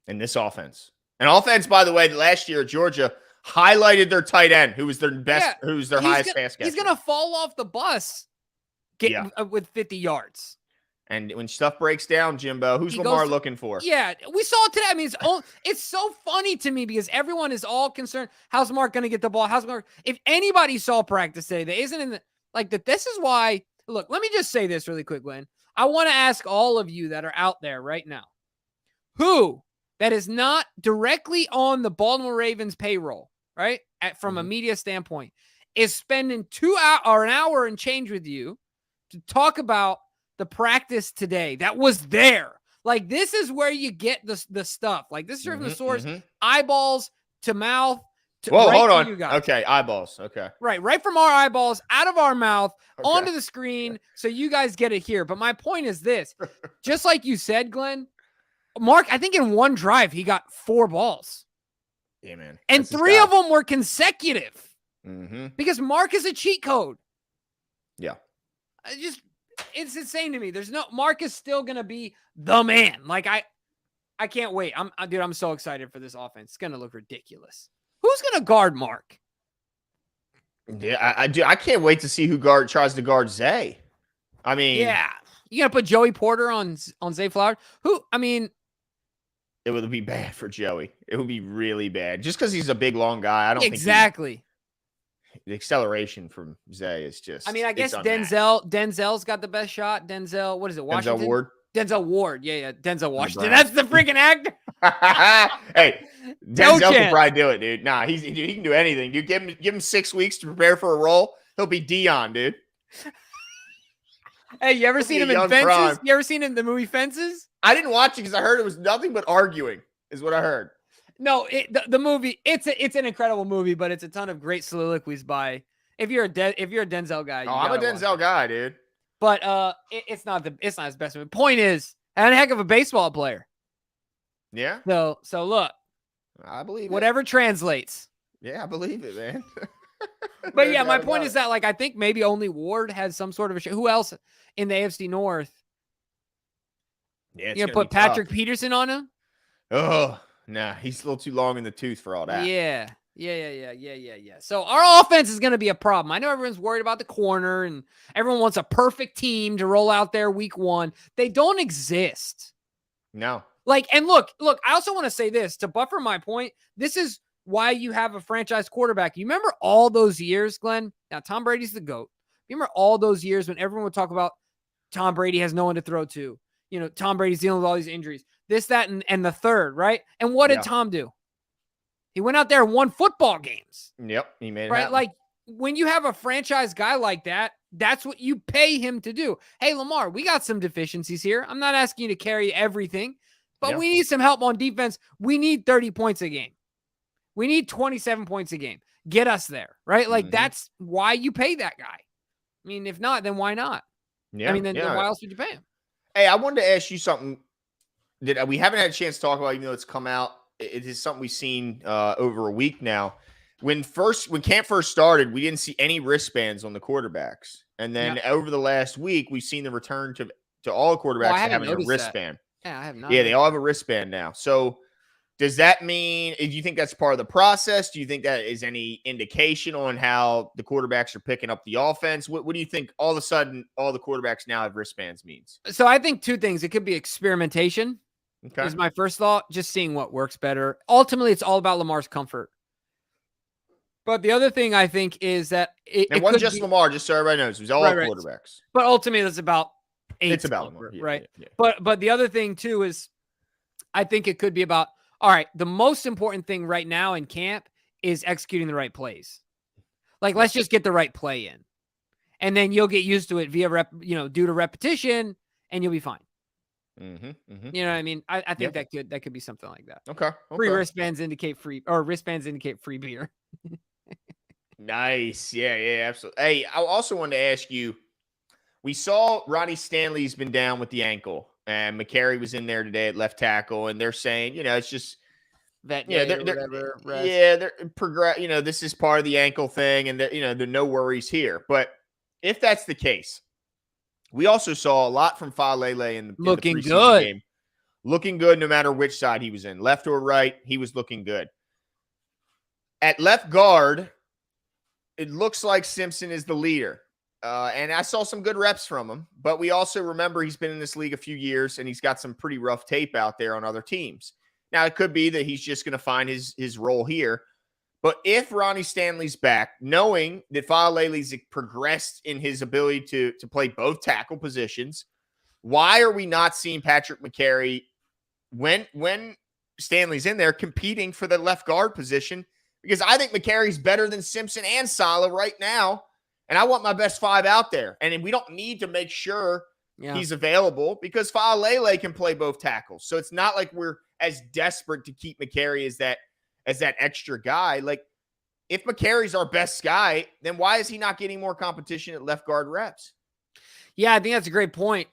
in this offense. And offense, by the way, last year, Georgia highlighted their tight end, who was their best, who's their highest pass catcher. He's going to fall off the bus with 50 yards. And when stuff breaks down, Jimbo, who's Lamar looking for? Yeah, we saw it today. I mean, it's so funny to me because everyone is all concerned. How's Mark going to get the ball? How's Mark? If anybody saw practice today that isn't in the, like that, this is why. Look, let me just say this really quick, Glenn. I want to ask all of you that are out there right now, who that is not directly on the Baltimore Ravens payroll, right? From a media standpoint, is spending 2 hours or an hour and change with you to talk about the practice today that was there. Like, this is where you get the stuff. Like, this is from the source, eyeballs to mouth. Whoa, hold on. Okay, eyeballs. Okay. Right from our eyeballs, out of our mouth, onto the screen, so you guys get it here. But my point is this. Just like you said, Glenn, Mark, I think in one drive, he got 4 balls. Yeah, man. And 3 of them were consecutive. Mm-hmm. Because Mark is a cheat code. Yeah. It's insane to me. Mark is still going to be the man. Like, I can't wait. I'm so excited for this offense. It's going to look ridiculous. Who's going to guard Mark? Yeah, I can't wait to see who tries to guard Zay. I mean, yeah, you gonna put Joey Porter on Zay Flowers? It would be bad for Joey. It would be really bad, just because he's a big, long guy. I don't exactly. The acceleration from Zay is just. I mean, I guess Denzel's got the best shot. Denzel, what is it? Washington? Denzel Ward. Denzel Ward. Yeah. Denzel Washington. That's the freaking actor. Hey, Denzel can probably do it, dude. Nah, he can do anything. Dude, give him 6 weeks to prepare for a role. He'll be Dion, dude. Hey, you ever seen him in Fences? Prime. You ever seen him in the movie Fences? I didn't watch it because I heard it was nothing but arguing, is what I heard. No, the movie, it's an incredible movie, but it's a ton of great soliloquies by. If you're a Denzel guy, I'm a Denzel guy, dude. But it's not his best movie. Point is, and a heck of a baseball player. Yeah. So look, I believe whatever translates. Yeah, I believe it, man. But yeah, my point is that, like, I think maybe only Ward has some sort of a who else in the AFC North? Yeah, you gonna put Patrick Peterson on him? Oh, nah, he's a little too long in the tooth for all that. Yeah. So our offense is going to be a problem. I know everyone's worried about the corner and everyone wants a perfect team to roll out there week 1. They don't exist. No. Like, and look, I also want to say this to buffer my point. This is why you have a franchise quarterback. You remember all those years, Glenn? Now, Tom Brady's the GOAT. You remember all those years when everyone would talk about Tom Brady has no one to throw to. You know, Tom Brady's dealing with all these injuries. This, that, and the third, right? And what did Tom do? He went out there and won football games. Yep, he made it right. happen. Like, when you have a franchise guy like that, That's what you pay him to do. Hey, Lamar, we got some deficiencies here. I'm not asking you to carry everything, but we need some help on defense. We need 30 points a game. We need 27 points a game. Get us there, right? Like, that's why you pay that guy. I mean, if not, then why not? Yeah. I mean, then why else would you pay him? Hey, I wanted to ask you something that we haven't had a chance to talk about, even though it's come out. It is something we've seen over a week now. When camp first started, we didn't see any wristbands on the quarterbacks. And then over the last week, we've seen the return to all quarterbacks having a wristband. That. Yeah, I have not. Yeah, they all have a wristband now. So does that mean, do you think that's part of the process? Do you think that is any indication on how the quarterbacks are picking up the offense? What do you think all of a sudden all the quarterbacks now have wristbands means? So I think two things. It could be experimentation. Okay. Is my first thought, just seeing what works better. Ultimately, it's all about Lamar's comfort. But the other thing I think is that it wasn't just Lamar, just so everybody knows. It was all quarterbacks. But ultimately, it's about it's about Lamar, right? Yeah. But the other thing, too, is I think it could be about, all right, the most important thing right now in camp is executing the right plays. Like, let's just get the right play in. And then you'll get used to it via due to repetition, and you'll be fine. You know what I mean? I think that could be something like that. Okay. Free wristbands indicate wristbands indicate free beer. Nice. Yeah, absolutely. Hey, I also wanted to ask you, we saw Ronnie Stanley's been down with the ankle, and McCary was in there today at left tackle, and they're saying, it's just that they're progress. This is part of the ankle thing, and there are no worries here. But if that's the case, we also saw a lot from Faalele in the preseason game. Looking good no matter which side he was in, left or right, he was looking good. At left guard, it looks like Simpson is the leader. And I saw some good reps from him, but we also remember he's been in this league a few years, and he's got some pretty rough tape out there on other teams. Now, it could be that he's just going to find his role here. But if Ronnie Stanley's back, knowing that Faalele's progressed in his ability to play both tackle positions, why are we not seeing Patrick McCary when Stanley's in there competing for the left guard position? Because I think McCary's better than Simpson and Saleh right now, and I want my best five out there. And we don't need to make sure he's available because Faalele can play both tackles. So it's not like we're as desperate to keep McCary as that extra guy. Like, if McCary's our best guy, then why is he not getting more competition at left guard reps? Yeah, I think that's a great point.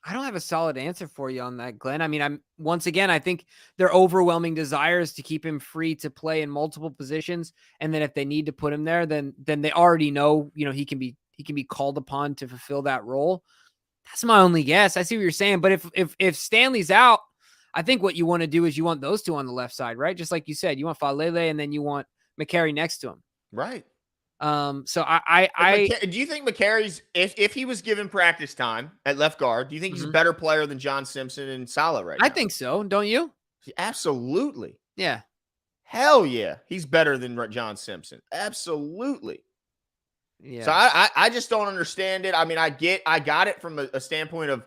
I don't have a solid answer for you on that, Glenn. I mean, I think their overwhelming desires to keep him free to play in multiple positions. And then if they need to put him there, then they already know, he can be called upon to fulfill that role. That's my only guess. I see what you're saying. But if Stanley's out, I think what you want to do is you want those two on the left side, right? Just like you said, you want Faalele and then you want McCary next to him. Right. So do you think McCary's, if he was given practice time at left guard, do you think he's a better player than John Simpson and Saleh right now? I think so. Don't you? Absolutely. Yeah. Hell yeah. He's better than John Simpson. Absolutely. Yeah. So I just don't understand it. I mean, I got it from a standpoint of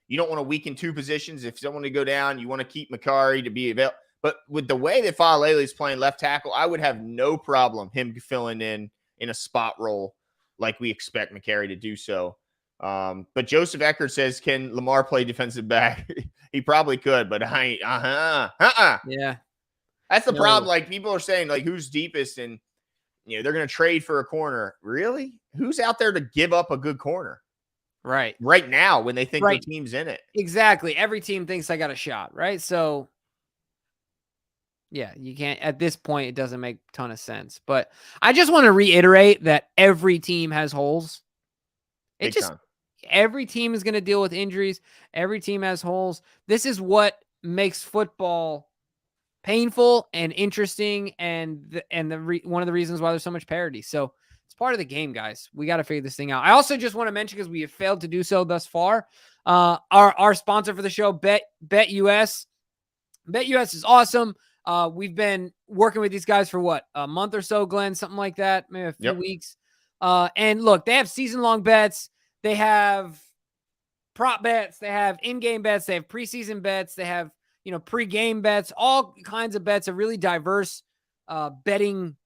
you don't want to weaken two positions. If someone to go down, you want to keep McCary to be available. But with the way that Faalele is playing left tackle, I would have no problem him filling in a spot role like we expect McCary to do so. But Joseph Eckert says, can Lamar play defensive back? He probably could, but I ain't. Yeah. That's the problem. Like, people are saying, like, who's deepest, and they're going to trade for a corner. Really? Who's out there to give up a good corner? Right now when they think their team's in it. Exactly. Every team thinks I got a shot, right? So yeah, you can't, at this point, it doesn't make a ton of sense. But I just want to reiterate that every team has holes. Every team is going to deal with injuries. Every team has holes. This is what makes football painful and interesting, and one of the reasons why there's so much parity. So it's part of the game, guys. We got to figure this thing out. I also just want to mention, because we have failed to do so thus far, our sponsor for the show, BetUS. BetUS is awesome. We've been working with these guys for a month or so, Glenn, something like that, maybe a few weeks. And look, they have season-long bets. They have prop bets. They have in-game bets. They have preseason bets. They have, pre-game bets, all kinds of bets, a really diverse betting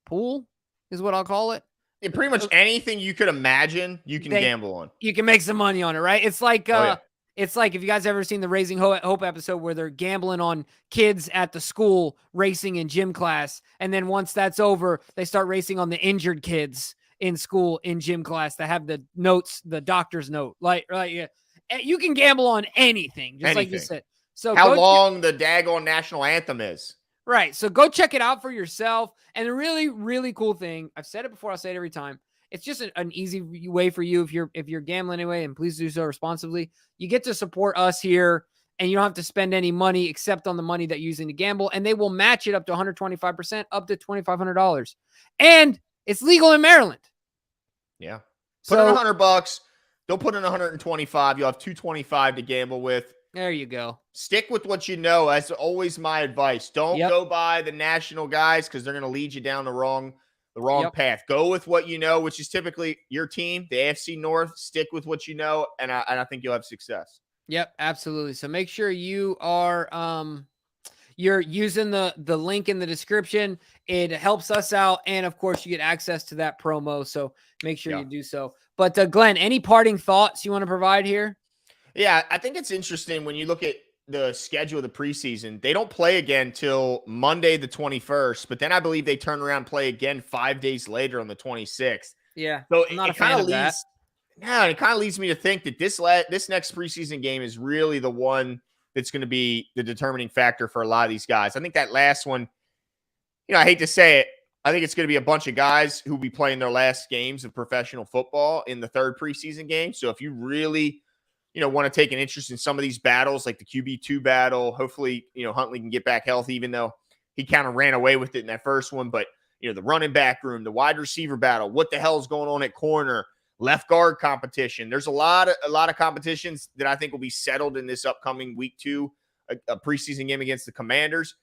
pool is what I'll call it. Pretty much anything you could imagine, you can gamble on. You can make some money on it, right? It's like Oh, yeah. it's like if you guys ever seen the Raising Hope episode where they're gambling on kids at the school racing in gym class, and then once that's over, they start racing on the injured kids in school in gym class that have the notes, the doctor's note. Yeah. You can gamble on anything, just like you said. So how long the daggone national anthem is. Right. So go check it out for yourself. And the really, really cool thing, I've said it before, I'll say it every time. It's just an easy way for you if you're gambling anyway, and please do so responsibly. You get to support us here, and you don't have to spend any money except on the money that you're using to gamble, and they will match it up to 125%, up to $2,500. And it's legal in Maryland. Yeah. Put in $100. Don't put in 125. You'll have 225 to gamble with. There you go. Stick with what you know. That's always my advice. Don't go by the national guys because they're going to lead you down the wrong path. Go with what you know, which is typically your team, the AFC North. Stick with what you know, and I think you'll have success. Yep, absolutely. So make sure you are you're using the link in the description. It helps us out, and of course, you get access to that promo. So make sure you do so. But Glenn, any parting thoughts you want to provide here? Yeah, I think it's interesting when you look at the schedule of the preseason. They don't play again till Monday the 21st, but then I believe they turn around and play again 5 days later on the 26th. Yeah, so I'm not a fan of that. Yeah, it kind of leads me to think that this next preseason game is really the one that's going to be the determining factor for a lot of these guys. I think that last one, I hate to say it, I think it's going to be a bunch of guys who will be playing their last games of professional football in the third preseason game. So if you really want to take an interest in some of these battles, like the QB2 battle, hopefully, Huntley can get back healthy, even though he kind of ran away with it in that first one. But, the running back room, the wide receiver battle, what the hell is going on at corner, left guard competition. There's a lot of competitions that I think will be settled in this upcoming week 2, a preseason game against the Commanders.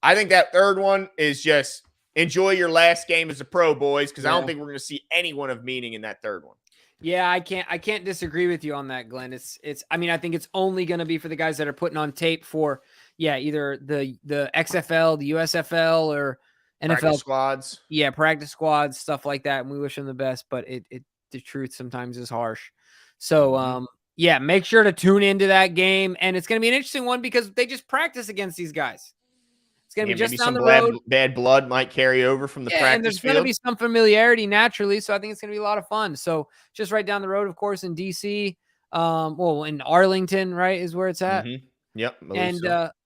I think that third one is just enjoy your last game as a pro, boys, because I don't think we're going to see anyone of meaning in that third one. Yeah, I can't disagree with you on that, Glenn. I mean, I think it's only going to be for the guys that are putting on tape for, either the XFL, the USFL, or NFL practice squads. Yeah, practice squads, stuff like that. And we wish them the best, but the truth sometimes is harsh. So, make sure to tune into that game. And it's going to be an interesting one because they just practice against these guys. It's going to be just down the road. Bad blood might carry over from the practice and there's going to be some familiarity naturally, so I think it's going to be a lot of fun. So just right down the road, of course, in DC, in Arlington, right, is where it's at. Mm-hmm. Yep.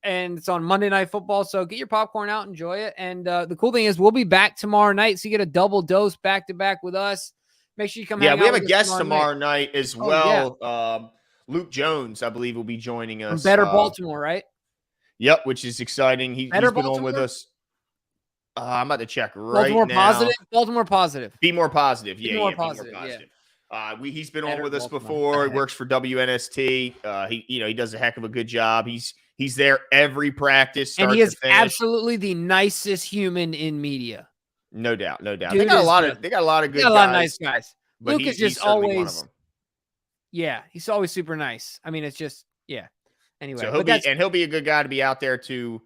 And it's on Monday Night Football, so get your popcorn out, enjoy it. And the cool thing is we'll be back tomorrow night, so you get a double dose back-to-back with us. Make sure you come. Yeah, we have a guest tomorrow night as well. Yeah. Luke Jones, I believe, will be joining us. From Better Baltimore, right? Yep, which is exciting. He's been on with us. I'm about to check right now. Baltimore positive. Be more positive. Be more positive. He's been on with us before. He works for WNST. He does a heck of a good job. He's there every practice, and he is absolutely the nicest human in media. No doubt. Dude, they got a lot of good guys. A lot of nice guys. Luke is just always. Yeah, he's always super nice. I mean, it's just Anyway, so he'll be a good guy to be out there to.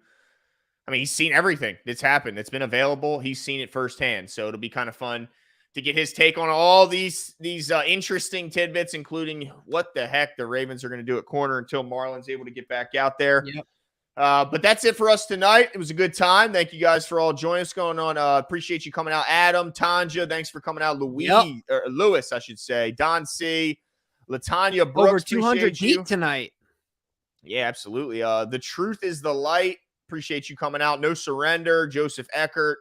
I mean, he's seen everything that's happened. It's been available. He's seen it firsthand. So it'll be kind of fun to get his take on all these interesting tidbits, including what the heck the Ravens are going to do at corner until Marlon's able to get back out there. Yep. But that's it for us tonight. It was a good time. Thank you guys for all joining us going on. Appreciate you coming out. Adam, Tanja, thanks for coming out. Lewis, I should say. Don C, Latanya Brooks. Over 200 deep tonight. Yeah, absolutely. The Truth is the Light. Appreciate you coming out. No Surrender. Joseph Eckert.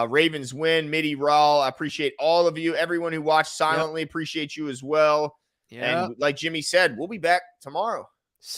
Ravens win. Mitty Rawl. I appreciate all of you. Everyone who watched silently, appreciate you as well. Yeah. And like Jimmy said, we'll be back tomorrow.